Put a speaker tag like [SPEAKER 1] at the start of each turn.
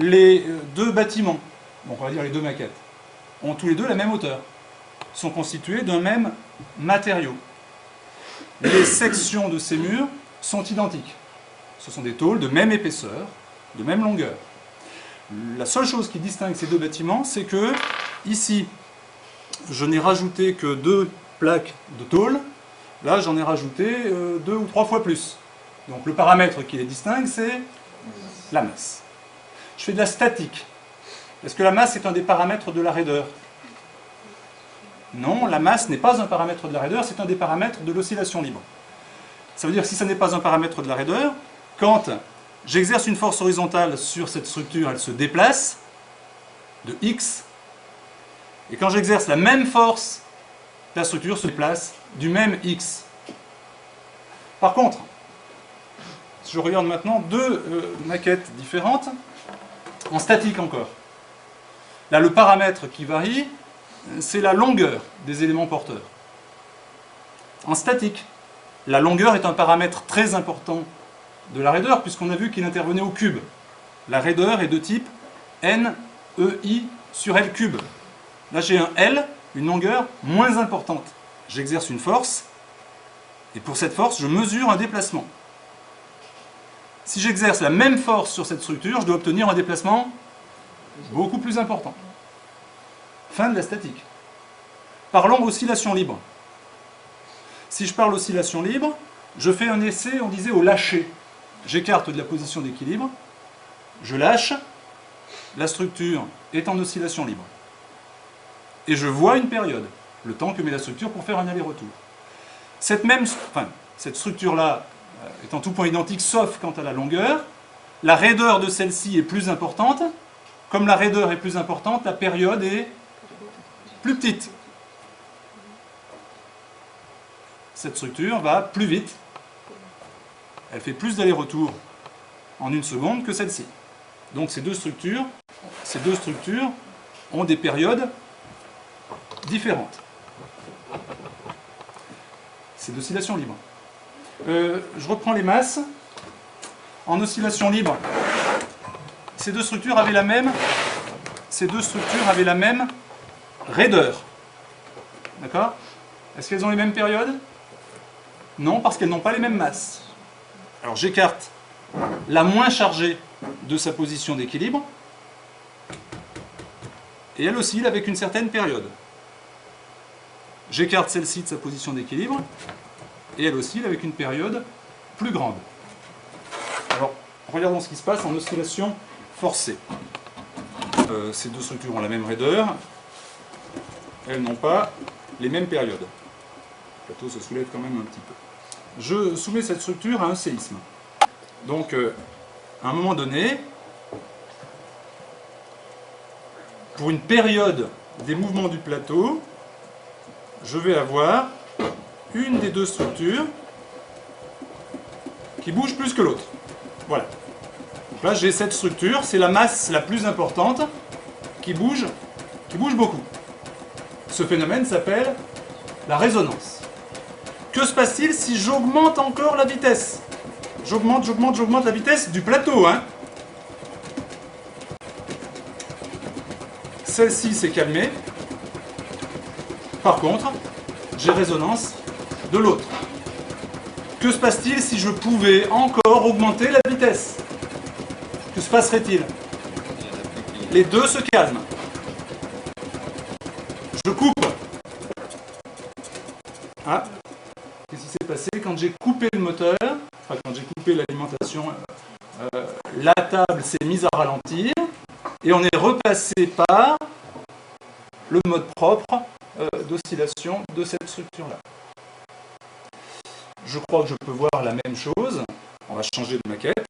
[SPEAKER 1] les deux bâtiments, donc on va dire les deux maquettes, ont tous les deux la même hauteur, sont constitués d'un même matériau. Les sections de ces murs sont identiques. Ce sont des tôles de même épaisseur, de même longueur. La seule chose qui distingue ces deux bâtiments, c'est que, ici, je n'ai rajouté que 2 plaques de tôle. Là, j'en ai rajouté 2 ou 3 fois plus. Donc le paramètre qui les distingue, c'est la masse. Je fais de la statique. Est-ce que la masse est un des paramètres de la raideur? Non, la masse n'est pas un paramètre de la raideur, c'est un des paramètres de l'oscillation libre. Ça veut dire que si ça n'est pas un paramètre de la raideur, quand j'exerce une force horizontale sur cette structure, elle se déplace de x, et quand j'exerce la même force, la structure se déplace du même x. Par contre, si je regarde maintenant 2 maquettes différentes, en statique encore. Là, le paramètre qui varie, c'est la longueur des éléments porteurs. En statique, la longueur est un paramètre très important de la raideur, puisqu'on a vu qu'il intervenait au cube. La raideur est de type n, e, i sur l cube. Là, j'ai un L, une longueur moins importante. J'exerce une force, et pour cette force, je mesure un déplacement. Si j'exerce la même force sur cette structure, je dois obtenir un déplacement beaucoup plus important. Fin de la statique. Parlons oscillation libre. Si je parle oscillation libre, je fais un essai, on disait, au lâcher. J'écarte de la position d'équilibre, je lâche, la structure est en oscillation libre. Et je vois une période, le temps que met la structure pour faire un aller-retour. Cette structure-là est en tout point identique, sauf quant à la longueur. La raideur de celle-ci est plus importante. Comme la raideur est plus importante, la période est plus petite. Cette structure va plus vite. Elle fait plus d'aller-retour en 1 seconde que celle-ci. Donc ces deux structures ont des périodes différentes. C'est d'oscillation libre. Je reprends les masses. En oscillation libre, ces deux structures avaient la même raideur. D'accord? Est-ce qu'elles ont les mêmes périodes? Non, parce qu'elles n'ont pas les mêmes masses. Alors j'écarte la moins chargée de sa position d'équilibre, et elle oscille avec une certaine période. J'écarte celle-ci de sa position d'équilibre, et elle oscille avec une période plus grande. Alors, regardons ce qui se passe en oscillation forcée. Ces deux structures ont la même raideur, elles n'ont pas les mêmes périodes. Le plateau se soulève quand même un petit peu. Je soumets cette structure à un séisme. Donc, à un moment donné, pour une période des mouvements du plateau, je vais avoir une des deux structures qui bouge plus que l'autre. Voilà. Donc là, j'ai cette structure, c'est la masse la plus importante qui bouge beaucoup. Ce phénomène s'appelle la résonance. Que se passe-t-il si j'augmente encore la vitesse? J'augmente la vitesse du plateau, hein. Celle-ci s'est calmée. Par contre, j'ai résonance de l'autre. Que se passe-t-il si je pouvais encore augmenter la vitesse? Que se passerait-il? Les deux se calment. Je coupe. Ah, qu'est-ce qui s'est passé quand j'ai coupé le moteur? Enfin, quand j'ai coupé l'alimentation, la table s'est mise à ralentir et on est repassé par le mode propre d'oscillation de cette structure-là. Je crois que je peux voir la même chose. On va changer de maquette.